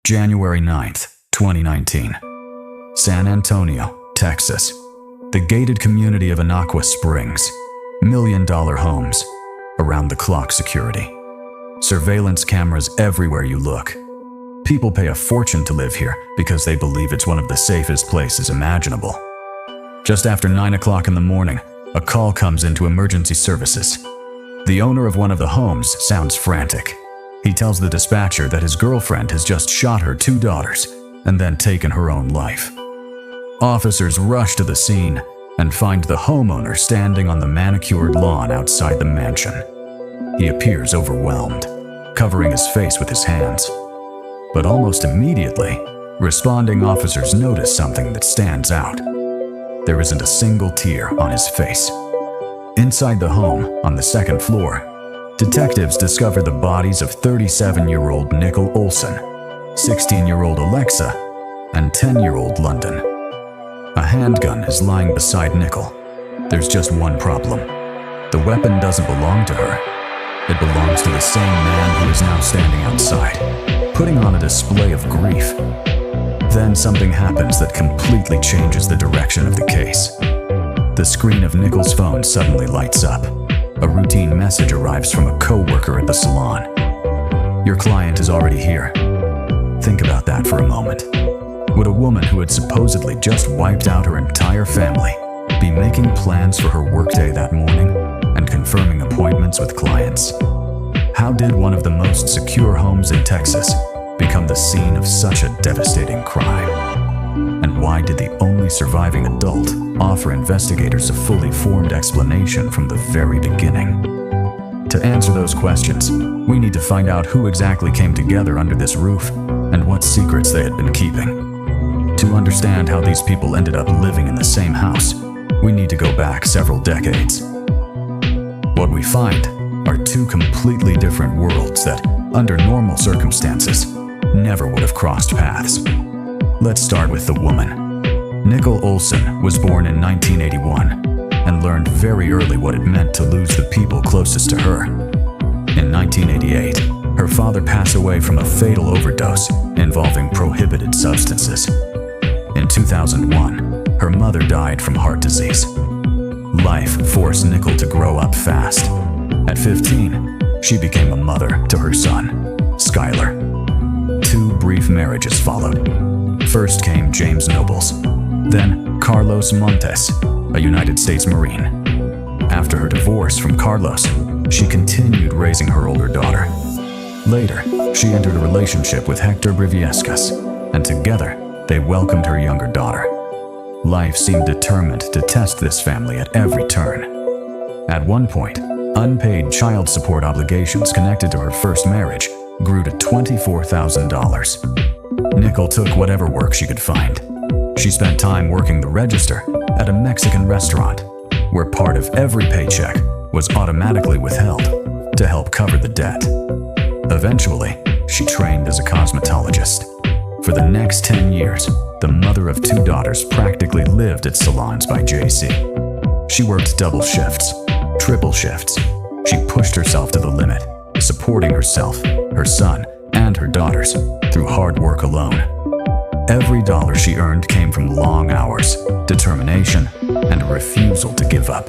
January 9th, 2019. San Antonio, Texas. The gated community of Anaqua Springs. $1 million homes. Around-the-clock security. Surveillance cameras everywhere you look. People pay a fortune to live here because they believe it's one of the safest places imaginable. Just after 9 o'clock in the morning, a call comes into emergency services. The owner of one of the homes sounds frantic. He tells the dispatcher that his girlfriend has just shot her 2 daughters and then taken her own life. Officers rush to the scene and find the homeowner standing on the manicured lawn outside the mansion. He appears overwhelmed, covering his face with his hands. But almost immediately, responding officers notice something that stands out. There isn't a single tear on his face. Inside the home, on the second floor, detectives discover the bodies of 37-year-old Nicole Olsen, 16-year-old Alexa, and 10-year-old London. A handgun is lying beside Nicole. There's just one problem. The weapon doesn't belong to her. It belongs to the same man who is now standing outside, putting on a display of grief. Then something happens that completely changes the direction of the case. The screen of Nicole's phone suddenly lights up. A routine message arrives from a co-worker at the salon. Your client is already here. Think about that for a moment. Would a woman who had supposedly just wiped out her entire family be making plans for her workday that morning and confirming appointments with clients? How did one of the most secure homes in Texas become the scene of such a devastating crime? And why did the only surviving adult offer investigators a fully formed explanation from the very beginning? To answer those questions, we need to find out who exactly came together under this roof and what secrets they had been keeping. To understand how these people ended up living in the same house, we need to go back several decades. What we find are 2 completely different worlds that, under normal circumstances, never would have crossed paths. Let's start with the woman. Nicole Olsen was born in 1981 and learned very early what it meant to lose the people closest to her. In 1988, her father passed away from a fatal overdose involving prohibited substances. In 2001, her mother died from heart disease. Life forced Nicole to grow up fast. At 15, she became a mother to her son, Skylar. 2 brief marriages followed. First came James Nobles, then Carlos Montes, a United States Marine. After her divorce from Carlos, she continued raising her older daughter. Later, she entered a relationship with Hector Briviescas, and together, they welcomed her younger daughter. Life seemed determined to test this family at every turn. At one point, unpaid child support obligations connected to her first marriage grew to $24,000. Nicole took whatever work she could find. She spent time working the register at a Mexican restaurant, where part of every paycheck was automatically withheld to help cover the debt. Eventually, she trained as a cosmetologist. For the next 10 years, the mother of 2 daughters practically lived at salons by JC. She worked double shifts, triple shifts. She pushed herself to the limit, supporting herself, her son, and her daughters through hard work alone. Every dollar she earned came from long hours, determination, and a refusal to give up,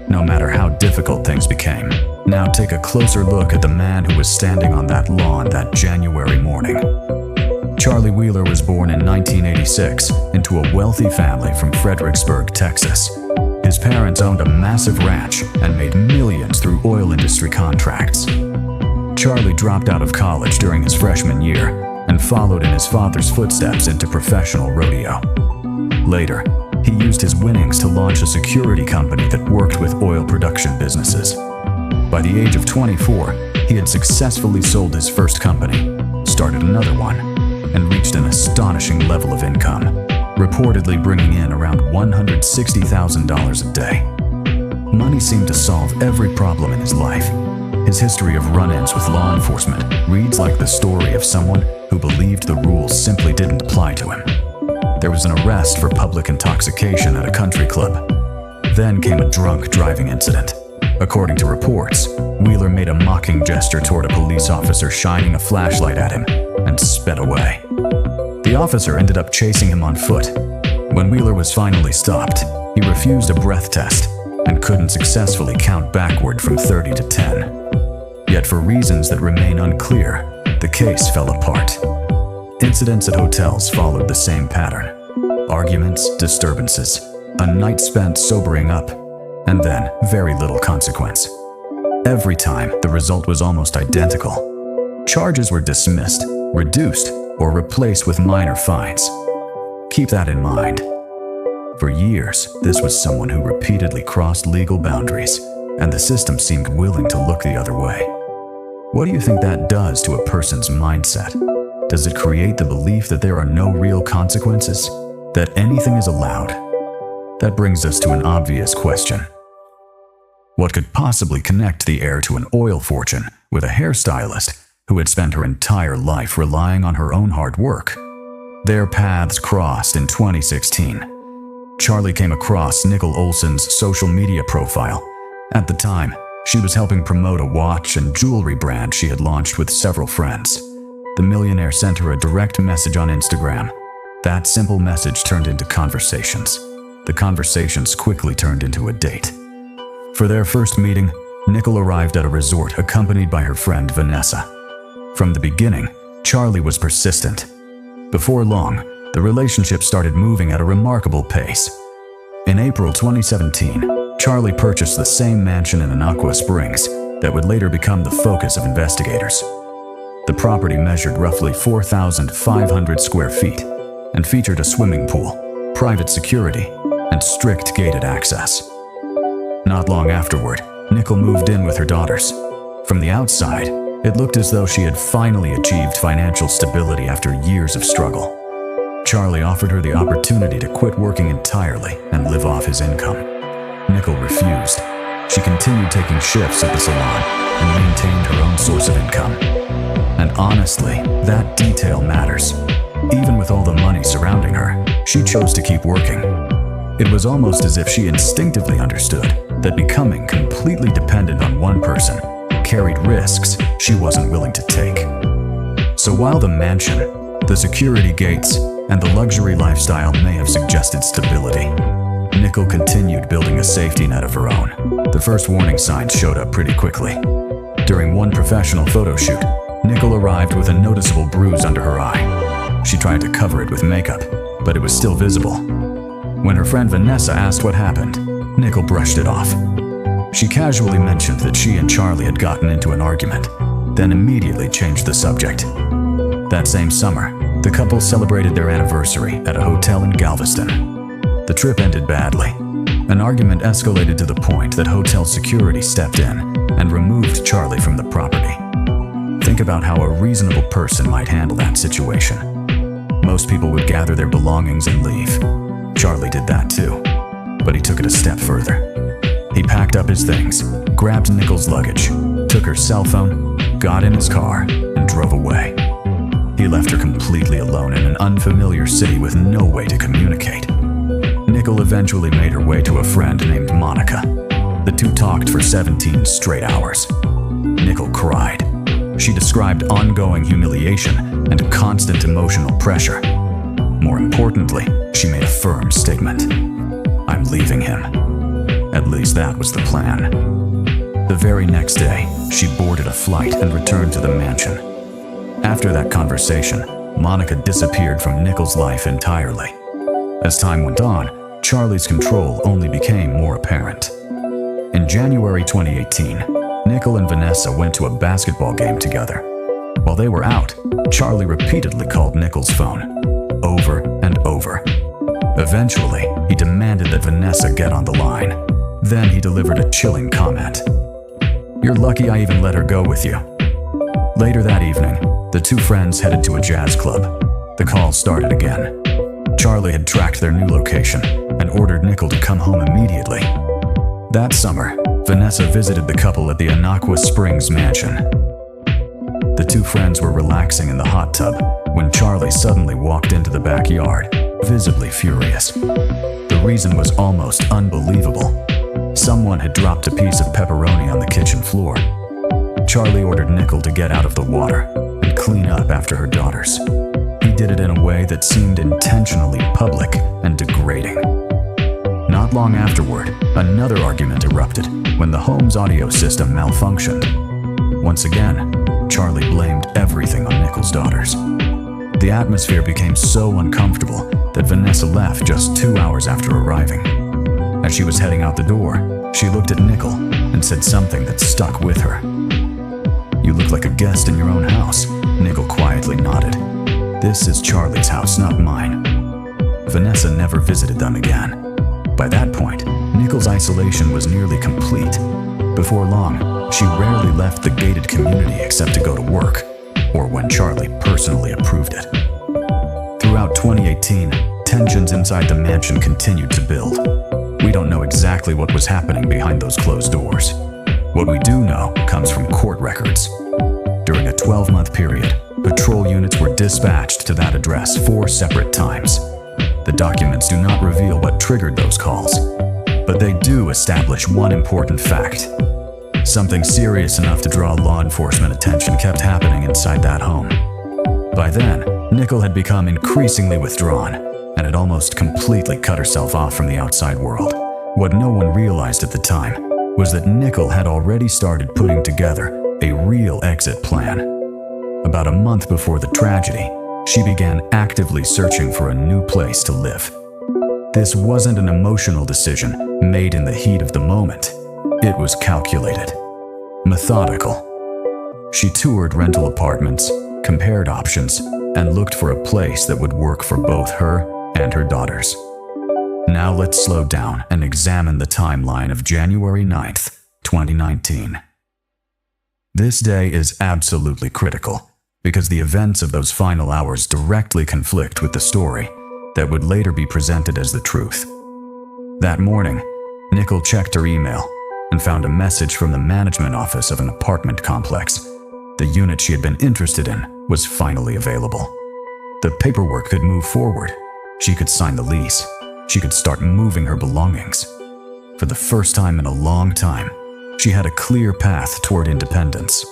no matter how difficult things became. Now take a closer look at the man who was standing on that lawn that January morning. Charlie Wheeler was born in 1986 into a wealthy family from Fredericksburg, Texas. His parents owned a massive ranch and made millions through oil industry contracts. Charlie dropped out of college during his freshman year and followed in his father's footsteps into professional rodeo. Later, he used his winnings to launch a security company that worked with oil production businesses. By the age of 24, he had successfully sold his first company, started another one, and reached an astonishing level of income, reportedly bringing in around $160,000 a day. Money seemed to solve every problem in his life. His history of run-ins with law enforcement reads like the story of someone who believed the rules simply didn't apply to him. There was an arrest for public intoxication at a country club. Then came a drunk driving incident. According to reports, Wheeler made a mocking gesture toward a police officer shining a flashlight at him and sped away. officer ended up chasing him on foot. When Wheeler was finally stopped, he refused a breath test and couldn't successfully count backward from 30 to 10. Yet for reasons that remain unclear, the case fell apart. Incidents at hotels followed the same pattern. Arguments, disturbances, a night spent sobering up, and then very little consequence. Every time, the result was almost identical. Charges were dismissed, reduced, or replaced with minor fines. Keep that in mind. For years, this was someone who repeatedly crossed legal boundaries, and the system seemed willing to look the other way. What do you think that does to a person's mindset? Does it create the belief that there are no real consequences? That anything is allowed? That brings us to an obvious question. What could possibly connect the heir to an oil fortune with a hairstylist who had spent her entire life relying on her own hard work? Their paths crossed in 2016. Charlie came across Nicole Olsen's social media profile. At the time, she was helping promote a watch and jewelry brand she had launched with several friends. The millionaire sent her a direct message on Instagram. That simple message turned into conversations. The conversations quickly turned into a date. For their first meeting, Nicole arrived at a resort accompanied by her friend Vanessa. From the beginning, Charlie was persistent. Before long, the relationship started moving at a remarkable pace. In April 2017, Charlie purchased the same mansion in Anaqua Springs that would later become the focus of investigators. The property measured roughly 4,500 square feet and featured a swimming pool, private security, and strict gated access. Not long afterward, Nicole moved in with her daughters. From the outside, it looked as though she had finally achieved financial stability after years of struggle. Charlie offered her the opportunity to quit working entirely and live off his income. Nicole refused. She continued taking shifts at the salon and maintained her own source of income. And honestly, that detail matters. Even with all the money surrounding her, she chose to keep working. It was almost as if she instinctively understood that becoming completely dependent on one person carried risks she wasn't willing to take. So while the mansion, the security gates, and the luxury lifestyle may have suggested stability, Nicole continued building a safety net of her own. The first warning signs showed up pretty quickly. During one professional photo shoot, Nicole arrived with a noticeable bruise under her eye. She tried to cover it with makeup, but it was still visible. When her friend Vanessa asked what happened, Nicole brushed it off. She casually mentioned that she and Charlie had gotten into an argument, then immediately changed the subject. That same summer, the couple celebrated their anniversary at a hotel in Galveston. The trip ended badly. An argument escalated to the point that hotel security stepped in and removed Charlie from the property. Think about how a reasonable person might handle that situation. Most people would gather their belongings and leave. Charlie did that too, but he took it a step further. He packed up his things, grabbed Nicole's luggage, took her cell phone, got in his car, and drove away. He left her completely alone in an unfamiliar city with no way to communicate. Nicole eventually made her way to a friend named Monica. The two talked for 17 straight hours. Nicole cried. She described ongoing humiliation and constant emotional pressure. More importantly, she made a firm statement. "I'm leaving him." At least that was the plan. The very next day, she boarded a flight and returned to the mansion. After that conversation, Monica disappeared from Nicole's life entirely. As time went on, Charlie's control only became more apparent. In January 2018, Nicole and Vanessa went to a basketball game together. While they were out, Charlie repeatedly called Nicole's phone, over and over. Eventually, he demanded that Vanessa get on the line. Then he delivered a chilling comment. "You're lucky I even let her go with you." Later that evening, the two friends headed to a jazz club. The calls started again. Charlie had tracked their new location and ordered Nicole to come home immediately. That summer, Vanessa visited the couple at the Anaqua Springs mansion. The two friends were relaxing in the hot tub when Charlie suddenly walked into the backyard, visibly furious. The reason was almost unbelievable. Someone had dropped a piece of pepperoni on the kitchen floor. Charlie ordered Nicole to get out of the water and clean up after her daughters. he did it in a way that seemed intentionally public and degrading. Not long afterward, another argument erupted when the home's audio system malfunctioned. Once again, Charlie blamed everything on Nicole's daughters. The atmosphere became so uncomfortable that Vanessa left just 2 hours after arriving. As she was heading out the door, she looked at Nicole and said something that stuck with her. "You look like a guest in your own house," Nicole quietly nodded. "This is Charlie's house, not mine." Vanessa never visited them again. By that point, Nicole's isolation was nearly complete. Before long, she rarely left the gated community except to go to work, or when Charlie personally approved it. Throughout 2018, tensions inside the mansion continued to build. We don't know exactly what was happening behind those closed doors. What we do know comes from court records. During a 12-month period, patrol units were dispatched to that address 4 separate times. The documents do not reveal what triggered those calls, but they do establish one important fact. Something serious enough to draw law enforcement attention kept happening inside that home. By then, Nicole had become increasingly withdrawn and had almost completely cut herself off from the outside world. What no one realized at the time was that Nicole had already started putting together a real exit plan. About a month before the tragedy, she began actively searching for a new place to live. This wasn't an emotional decision made in the heat of the moment. It was calculated, methodical. She toured rental apartments, compared options, and looked for a place that would work for both her and her daughters. Now let's slow down and examine the timeline of January 9th, 2019. This day is absolutely critical because the events of those final hours directly conflict with the story that would later be presented as the truth. That morning, Nicole checked her email and found a message from the management office of an apartment complex. The unit she had been interested in was finally available. The paperwork could move forward. She could sign the lease. She could start moving her belongings. For the first time in a long time, she had a clear path toward independence.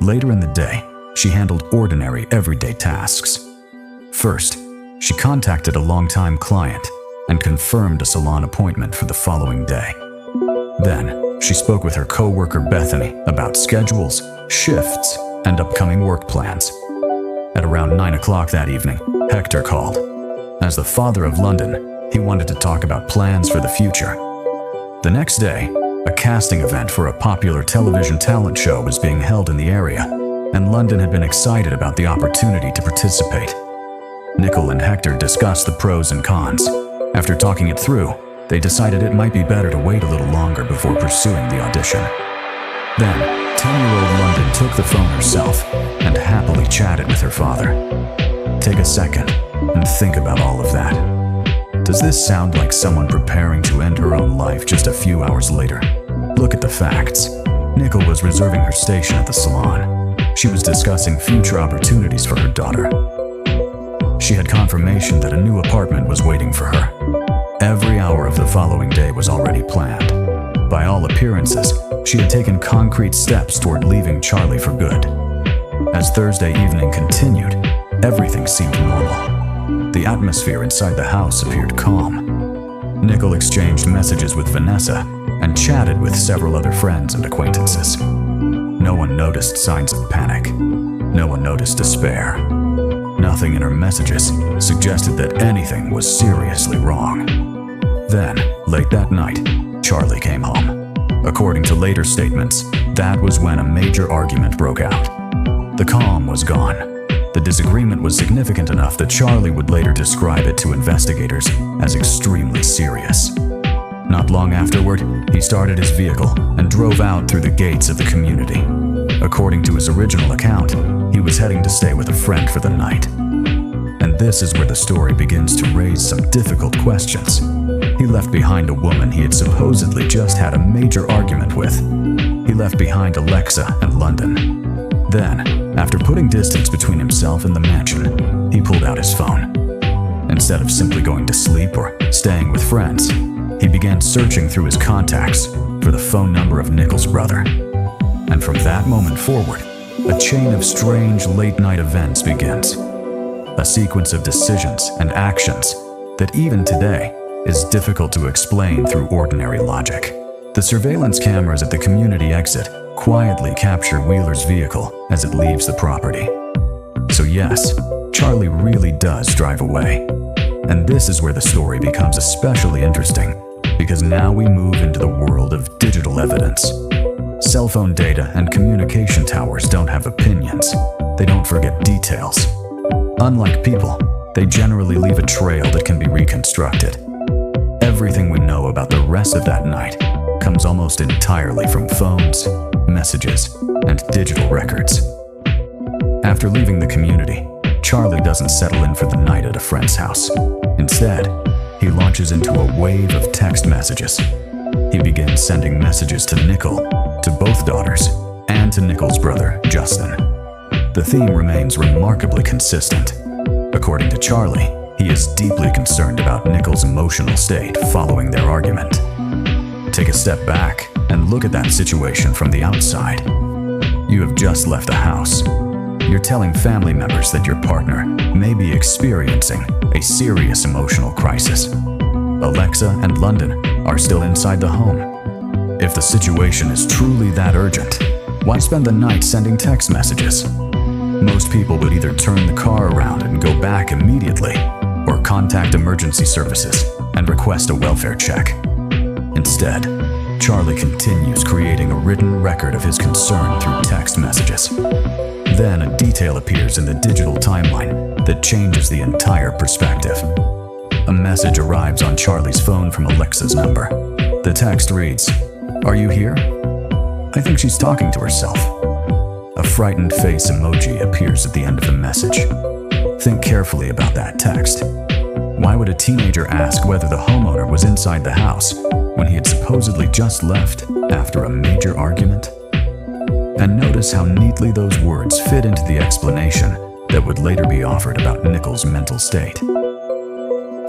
Later in the day, she handled ordinary, everyday tasks. First, she contacted a longtime client and confirmed a salon appointment for the following day. Then, she spoke with her coworker Bethany about schedules, shifts, and upcoming work plans. At around 9 o'clock that evening, Hector called. As the father of London, he wanted to talk about plans for the future. The next day, a casting event for a popular television talent show was being held in the area, and London had been excited about the opportunity to participate. Nicole and Hector discussed the pros and cons. After talking it through, they decided it might be better to wait a little longer before pursuing the audition. Then, 10-year-old London took the phone herself and happily chatted with her father. Take a second and think about all of that. Does this sound like someone preparing to end her own life just a few hours later? Look at the facts. Nicole was reserving her station at the salon. She was discussing future opportunities for her daughter. She had confirmation that a new apartment was waiting for her. Every hour of the following day was already planned. By all appearances, she had taken concrete steps toward leaving Charlie for good. As Thursday evening continued, everything seemed normal. The atmosphere inside the house appeared calm. Nicole exchanged messages with Vanessa and chatted with several other friends and acquaintances. No one noticed signs of panic. No one noticed despair. Nothing in her messages suggested that anything was seriously wrong. Then, late that night, Charlie came home. According to later statements, that was when a major argument broke out. The calm was gone. The disagreement was significant enough that Charlie would later describe it to investigators as extremely serious. Not long afterward, he started his vehicle and drove out through the gates of the community. According to his original account, he was heading to stay with a friend for the night. And this is where the story begins to raise some difficult questions. He left behind a woman he had supposedly just had a major argument with. He left behind Alexa and London. Then, after putting distance between himself and the mansion, he pulled out his phone. Instead of simply going to sleep or staying with friends, he began searching through his contacts for the phone number of Nicole's brother. And from that moment forward, a chain of strange late-night events begins. a sequence of decisions and actions that even today is difficult to explain through ordinary logic. The surveillance cameras at the community exit quietly capture Wheeler's vehicle as it leaves the property. So yes, Charlie really does drive away. And this is where the story becomes especially interesting, because now we move into the world of digital evidence. Cell phone data and communication towers don't have opinions. They don't forget details. Unlike people, they generally leave a trail that can be reconstructed. Everything we know about the rest of that night comes almost entirely from phones, messages, and digital records. After leaving the community, Charlie doesn't settle in for the night at a friend's house. Instead, he launches into a wave of text messages. He begins sending messages to Nicole, to both daughters, and to Nicole's brother, Justin. The theme remains remarkably consistent. According to Charlie, he is deeply concerned about Nicole's emotional state following their argument. Take a step back and look at that situation from the outside. You have just left the house. You're telling family members that your partner may be experiencing a serious emotional crisis. Alexa and London are still inside the home. If the situation is truly that urgent, why spend the night sending text messages? Most people would either turn the car around and go back immediately, or contact emergency services and request a welfare check. Instead, Charlie continues creating a written record of his concern through text messages. Then a detail appears in the digital timeline that changes the entire perspective. A message arrives on Charlie's phone from Alexa's number. The text reads, "Are you here?" I think she's talking to herself. A frightened face emoji appears at the end of the message. Think carefully about that text. Why would a teenager ask whether the homeowner was inside the house when he had supposedly just left after a major argument? And notice how neatly those words fit into the explanation that would later be offered about Nicole's mental state.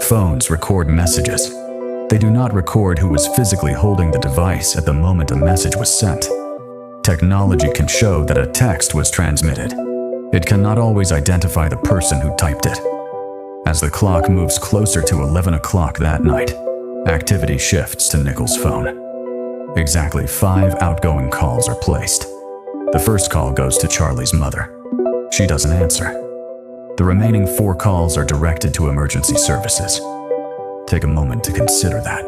Phones record messages. They do not record who was physically holding the device at the moment a message was sent. Technology can show that a text was transmitted. It cannot always identify the person who typed it. As the clock moves closer to 11 o'clock that night, activity shifts to Nicole's phone. Exactly 5 outgoing calls are placed. The first call goes to Charlie's mother. She doesn't answer. The remaining 4 calls are directed to emergency services. Take a moment to consider that.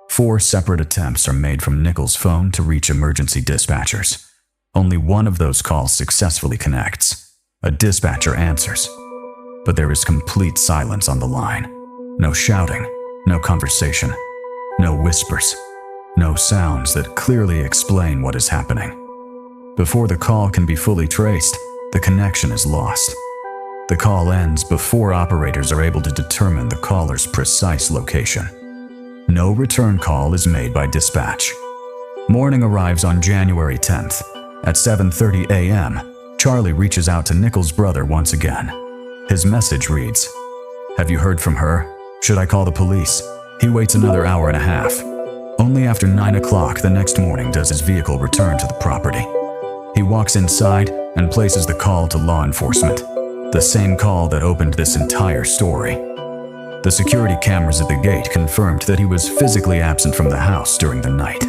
4 separate attempts are made from Nicole's phone to reach emergency dispatchers. Only one of those calls successfully connects. A dispatcher answers. But there is complete silence on the line. No shouting, no conversation, no whispers, no sounds that clearly explain what is happening. Before the call can be fully traced, the connection is lost. The call ends before operators are able to determine the caller's precise location. No return call is made by dispatch. Morning arrives on January 10th. At 7:30 a.m., Charlie reaches out to Nicole's brother once again. His message reads, "Have you heard from her? Should I call the police?" He waits another hour and a half. Only after 9 o'clock the next morning does his vehicle return to the property. He walks inside and places the call to law enforcement, the same call that opened this entire story. The security cameras at the gate confirmed that he was physically absent from the house during the night.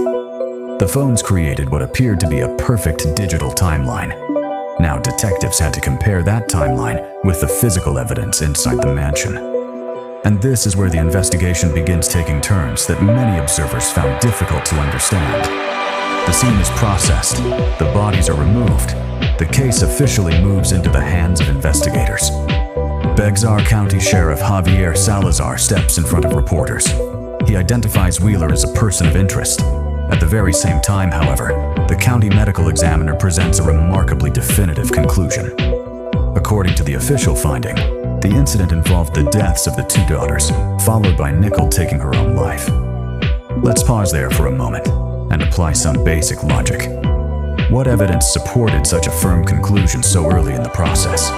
The phones created what appeared to be a perfect digital timeline. Now detectives had to compare that timeline with the physical evidence inside the mansion. And this is where the investigation begins taking turns that many observers found difficult to understand. The scene is processed, the bodies are removed, the case officially moves into the hands of investigators. Bexar County Sheriff Javier Salazar steps in front of reporters. He identifies Wheeler as a person of interest. At the very same time, however, the county medical examiner presents a remarkably definitive conclusion. According to the official finding, the incident involved the deaths of the 2 daughters, followed by Nicole taking her own life. Let's pause there for a moment and apply some basic logic. What evidence supported such a firm conclusion so early in the process?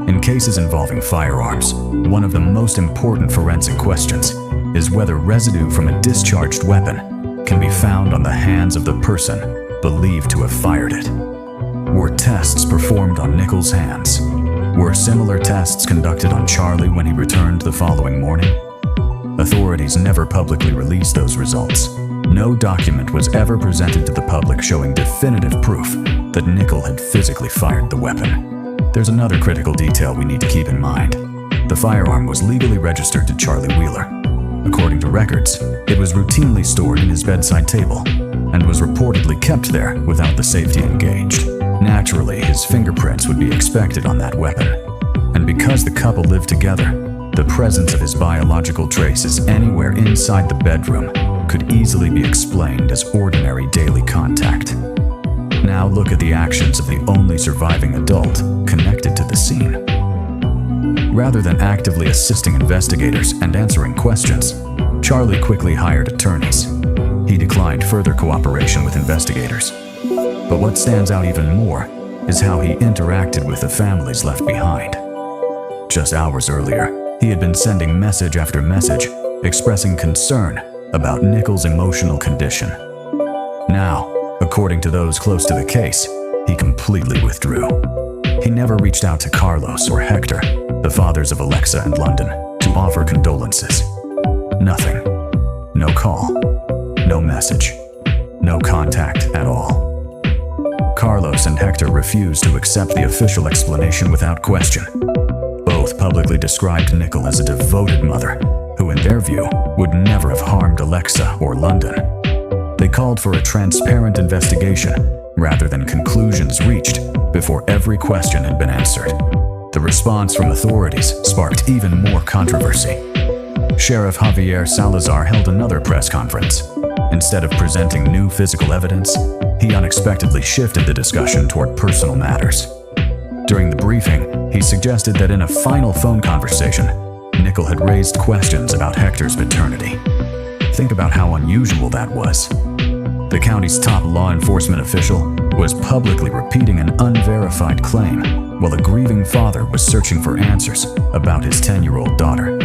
In cases involving firearms, one of the most important forensic questions is whether residue from a discharged weapon can be found on the hands of the person believed to have fired it. Were tests performed on Nicole's hands? Were similar tests conducted on Charlie when he returned the following morning? Authorities never publicly released those results. No document was ever presented to the public showing definitive proof that Nicole had physically fired the weapon. There's another critical detail we need to keep in mind. The firearm was legally registered to Charlie Wheeler. According to records, it was routinely stored in his bedside table and was reportedly kept there without the safety engaged. Naturally, his fingerprints would be expected on that weapon. And because the couple lived together, the presence of his biological traces anywhere inside the bedroom could easily be explained as ordinary daily contact. Now look at the actions of the only surviving adult connected to the scene. Rather than actively assisting investigators and answering questions, Charlie quickly hired attorneys. He declined further cooperation with investigators. But what stands out even more is how he interacted with the families left behind. Just hours earlier, he had been sending message after message, expressing concern about Nicole's emotional condition. Now, according to those close to the case, he completely withdrew. He never reached out to Carlos or Hector, the fathers of Alexa and London, to offer condolences. Nothing. No call. No message. No contact at all. Carlos and Hector refused to accept the official explanation without question. Both publicly described Nicole as a devoted mother, who in their view would never have harmed Alexa or London. They called for a transparent investigation rather than conclusions reached before every question had been answered. The response from authorities sparked even more controversy. Sheriff Javier Salazar held another press conference. Instead of presenting new physical evidence, he unexpectedly shifted the discussion toward personal matters. During the briefing, he suggested that in a final phone conversation, Nicole had raised questions about Hector's paternity. Think about how unusual that was. The county's top law enforcement official was publicly repeating an unverified claim, while a grieving father was searching for answers about his 10-year-old daughter.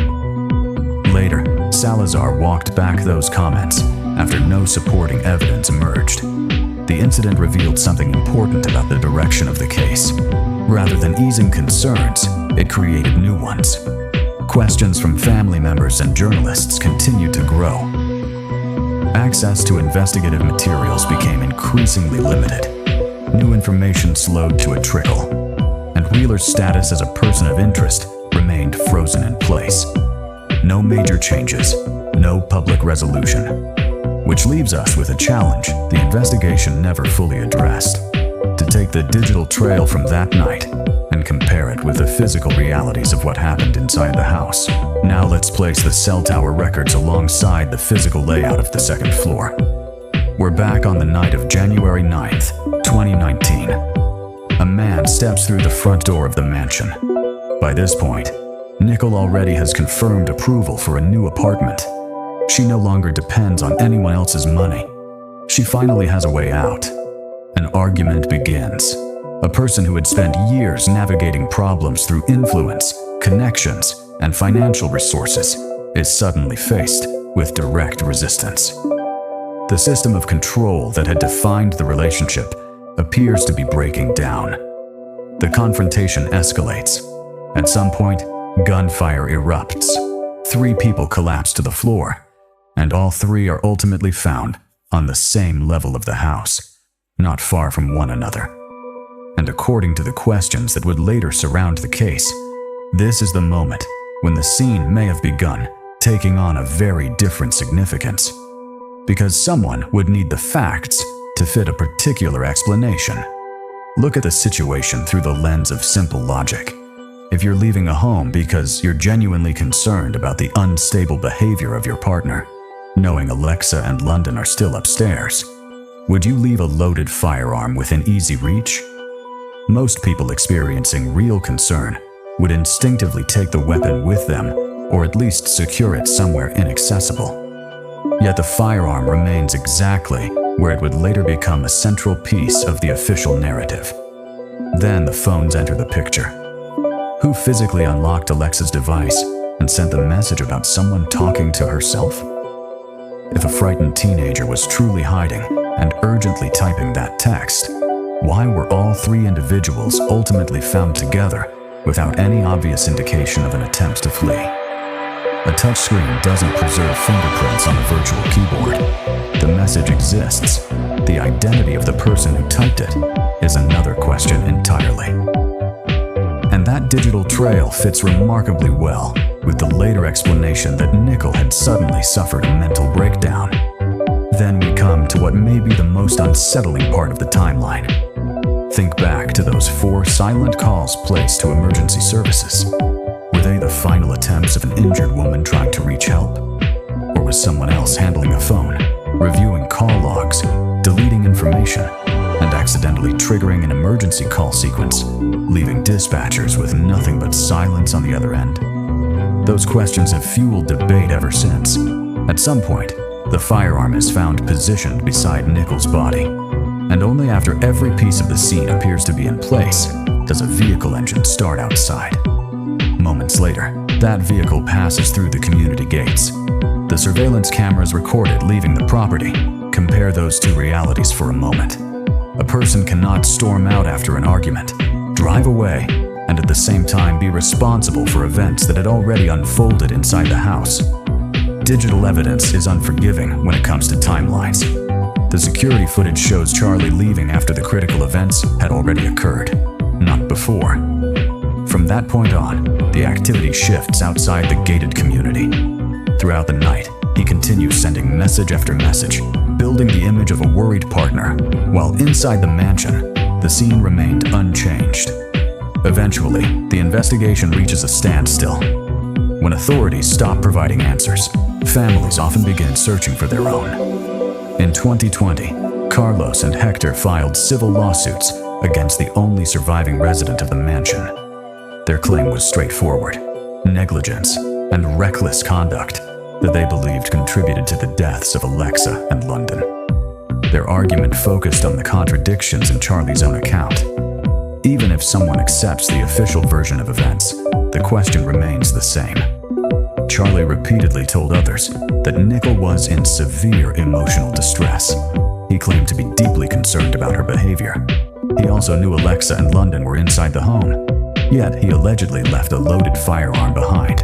Later, Salazar walked back those comments after no supporting evidence emerged. The incident revealed something important about the direction of the case. Rather than easing concerns, it created new ones. Questions from family members and journalists continued to grow. Access to investigative materials became increasingly limited. New information slowed to a trickle, and Wheeler's status as a person of interest remained frozen in place. No major changes, no public resolution. Which leaves us with a challenge the investigation never fully addressed: to take the digital trail from that night and compare it with the physical realities of what happened inside the house. Now let's place the cell tower records alongside the physical layout of the second floor. We're back on the night of January 9th, 2019. A man steps through the front door of the mansion. By this point, Nicole already has confirmed approval for a new apartment. She no longer depends on anyone else's money. She finally has a way out. An argument begins. A person who had spent years navigating problems through influence, connections, and financial resources is suddenly faced with direct resistance. The system of control that had defined the relationship appears to be breaking down. The confrontation escalates. At some point, gunfire erupts. 3 people collapse to the floor, and all 3 are ultimately found on the same level of the house, not far from one another. And according to the questions that would later surround the case, this is the moment when the scene may have begun taking on a very different significance, because someone would need the facts to fit a particular explanation. Look at the situation through the lens of simple logic. If you're leaving a home because you're genuinely concerned about the unstable behavior of your partner, knowing Alexa and London are still upstairs, would you leave a loaded firearm within easy reach? Most people experiencing real concern would instinctively take the weapon with them, or at least secure it somewhere inaccessible. Yet the firearm remains exactly where it would later become a central piece of the official narrative. Then the phones enter the picture. Who physically unlocked Alexa's device and sent the message about someone talking to herself? If a frightened teenager was truly hiding and urgently typing that text, why were all 3 individuals ultimately found together without any obvious indication of an attempt to flee. A touchscreen doesn't preserve fingerprints on a virtual keyboard. The message exists. The identity of the person who typed it is another question entirely. And that digital trail fits remarkably well with the later explanation that Nicole had suddenly suffered a mental breakdown. Then we come to what may be the most unsettling part of the timeline. Think back to those 4 silent calls placed to emergency services. Were they the final attempts of an injured woman trying to reach help? Or was someone else handling the phone, reviewing call logs, deleting information, and accidentally triggering an emergency call sequence, leaving dispatchers with nothing but silence on the other end? Those questions have fueled debate ever since. At some point, the firearm is found positioned beside Nicole's body, and only after every piece of the scene appears to be in place does a vehicle engine start outside. Moments later, that vehicle passes through the community gates. The surveillance cameras recorded leaving the property compare those two realities for a moment. A person cannot storm out after an argument, drive away, and at the same time be responsible for events that had already unfolded inside the house. Digital evidence is unforgiving when it comes to timelines. The security footage shows Charlie leaving after the critical events had already occurred, not before. From that point on, the activity shifts outside the gated community. Throughout the night, he continues sending message after message, building the image of a worried partner, while inside the mansion, the scene remained unchanged. Eventually, the investigation reaches a standstill. When authorities stop providing answers, families often begin searching for their own. In 2020, Carlos and Hector filed civil lawsuits against the only surviving resident of the mansion. Their claim was straightforward: negligence and reckless conduct that they believed contributed to the deaths of Alexa and London. Their argument focused on the contradictions in Charlie's own account. Even if someone accepts the official version of events, the question remains the same. Charlie repeatedly told others that Nicole was in severe emotional distress. He claimed to be deeply concerned about her behavior. He also knew Alexa and London were inside the home, yet he allegedly left a loaded firearm behind.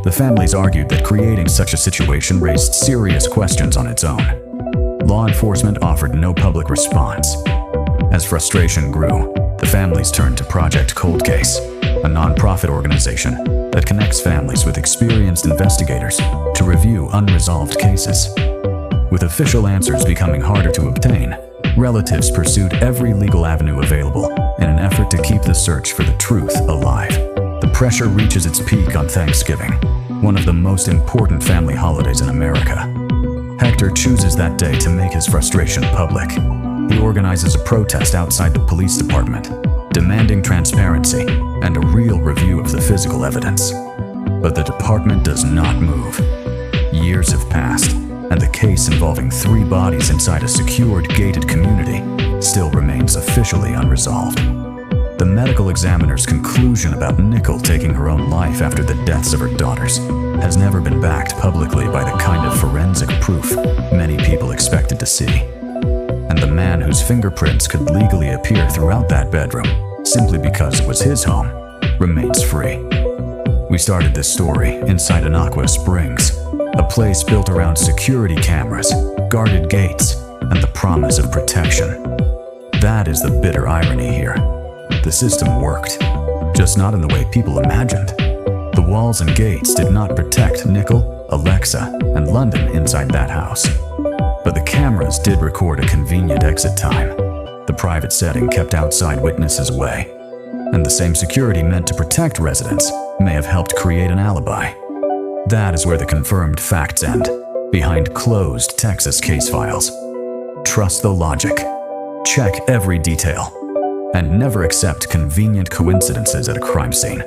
The families argued that creating such a situation raised serious questions on its own. Law enforcement offered no public response. As frustration grew, the families turned to Project Cold Case, a nonprofit organization that connects families with experienced investigators to review unresolved cases. With official answers becoming harder to obtain, relatives pursued every legal avenue available in an effort to keep the search for the truth alive. The pressure reaches its peak on Thanksgiving, one of the most important family holidays in America. Hector chooses that day to make his frustration public. He organizes a protest outside the police department, demanding transparency and a real review of the physical evidence. But the department does not move. Years have passed, and the case involving 3 bodies inside a secured, gated community still remains officially unresolved. The medical examiner's conclusion about Nicole taking her own life after the deaths of her daughters has never been backed publicly by the kind of forensic proof many people expected to see. And the man whose fingerprints could legally appear throughout that bedroom, simply because it was his home, remains free. We started this story inside Anaqua Springs, a place built around security cameras, guarded gates, and the promise of protection. That is the bitter irony here. The system worked, just not in the way people imagined. The walls and gates did not protect Nicole, Alexa, and London inside that house. But the cameras did record a convenient exit time. The private setting kept outside witnesses away, and the same security meant to protect residents may have helped create an alibi. That is where the confirmed facts end, behind closed Texas case files. Trust the logic. Check every detail. And never accept convenient coincidences at a crime scene.